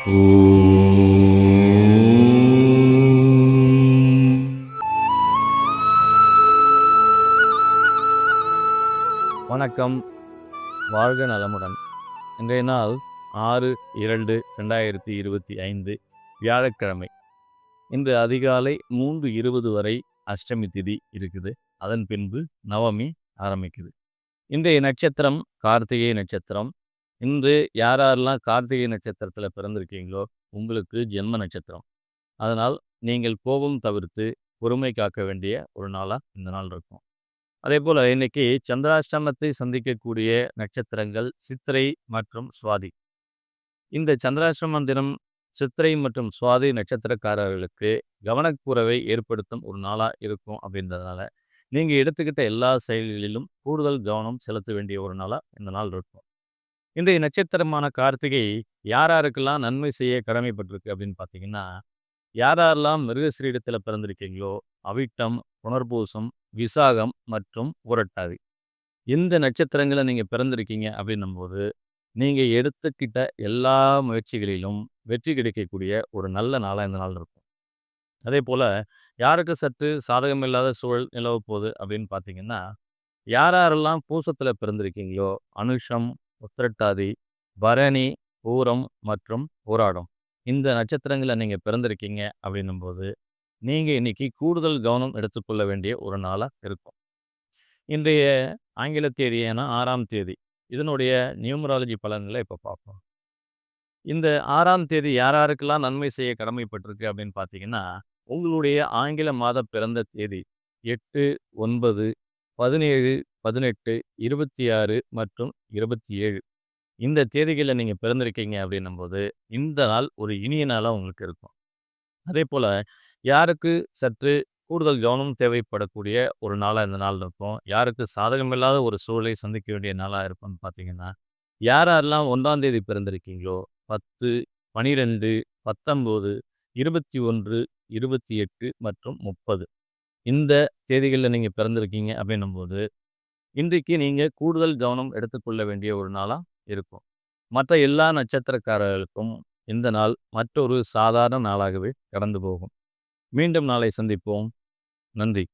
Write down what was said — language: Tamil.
வணக்கம். வாழ்க நலமுடன். இன்றைய நாள் 6/2/2025 வியாழக்கிழமை. இன்று அதிகாலை 3:20 வரை அஷ்டமி திதி இருக்குது. அதன் பின்பு நவமி ஆரம்பிக்குது. இன்றைய நட்சத்திரம் கார்த்திகை நட்சத்திரம். இன்று யாரெல்லாம் கார்த்திகை நட்சத்திரத்தில் பிறந்திருக்கீங்களோ உங்களுக்கு ஜென்ம நட்சத்திரம். அதனால் நீங்கள் கோபம் தவிர்த்து பொறுமை காக்க வேண்டிய ஒரு நாளாக இந்த நாள் இருக்கும். அதே போல் இன்னைக்கு சந்திராஷ்டமத்தை சந்திக்கக்கூடிய நட்சத்திரங்கள் சித்திரை மற்றும் சுவாதி. இந்த சந்திராஷ்டம தினம் சித்திரை மற்றும் சுவாதி நட்சத்திரக்காரர்களுக்கு கவனக்குறைவை ஏற்படுத்தும் ஒரு நாளாக இருக்கும். அப்படின்றதுனால நீங்கள் எடுத்துக்கிட்ட எல்லா செயல்களிலும் கூடுதல் கவனம் செலுத்த வேண்டிய ஒரு நாளாக இந்த நாள் இருக்கும். இன்றைய நட்சத்திரமான கார்த்திகை யாராருக்கெல்லாம் நன்மை செய்ய கடமைப்பட்டிருக்கு அப்படின்னு பார்த்தீங்கன்னா, யாரெல்லாம் மிருகஸ்ரீடத்தில் பிறந்திருக்கீங்களோ அவிட்டம், புனர்பூசம், விசாகம் மற்றும் புரட்டாதி இந்த நட்சத்திரங்களை நீங்கள் பிறந்திருக்கீங்க அப்படின்னும்போது நீங்கள் எடுத்துக்கிட்ட எல்லா முயற்சிகளிலும் வெற்றி கிடைக்கக்கூடிய ஒரு நல்ல நாளாக இந்த நாள் இருக்கும். அதே போல் யாருக்கு சற்று சாதகமில்லாத சூழல் நிலவ போகுது அப்படின்னு பார்த்தீங்கன்னா, யாரெல்லாம் பூசத்தில் பிறந்திருக்கீங்களோ அனுஷம், உத்திரட்டாதி, பரணி, பூரம் மற்றும் போராடம் இந்த நட்சத்திரங்களை நீங்கள் பிறந்திருக்கீங்க அப்படின்னும்போது நீங்கள் இன்னைக்கு கூடுதல் கவனம் எடுத்துக்கொள்ள வேண்டிய ஒரு நாளாக இருக்கும். இன்றைய ஆங்கில தேதியான 6ஆம் தேதி இதனுடைய நியூமராலஜி பலன்களை இப்போ பார்ப்போம். இந்த 6ஆம் தேதி யாராருக்கெல்லாம் நன்மை செய்ய கடமைப்பட்டிருக்கு அப்படின்னு பார்த்தீங்கன்னா, உங்களுடைய ஆங்கில மாத பிறந்த தேதி 8, 9, 17, 18, 26 மற்றும் 27 இந்த தேதிகளில் நீங்கள் பிறந்திருக்கீங்க அப்படின்னும்போது இந்த நாள் ஒரு இனிய நாளாக உங்களுக்கு இருக்கும். அதே போல் யாருக்கு சற்று கூடுதல் கவனம் தேவைப்படக்கூடிய ஒரு நாளாக இந்த நாள் இருக்கும், யாருக்கு சாதகமில்லாத ஒரு சூழலை சந்திக்க வேண்டிய நாளாக இருக்கும்னு பார்த்தீங்கன்னா, யாரெல்லாம் 1ஆம் தேதி பிறந்திருக்கீங்களோ 10, 12, 19, 21, 28 மற்றும் 30 இந்த தேதிகளில் நீங்கள் பிறந்திருக்கீங்க அப்படின்னும்போது இன்றைக்கு நீங்கள் கூடுதல் கவனம் எடுத்துக்கொள்ள வேண்டிய ஒரு நாளாக இருக்கும். மற்ற எல்லா நட்சத்திரக்காரர்களுக்கும் இந்த நாள் மற்றொரு சாதாரண நாளாகவே கடந்து போகும். மீண்டும் நாளை சந்திப்போம். நன்றி.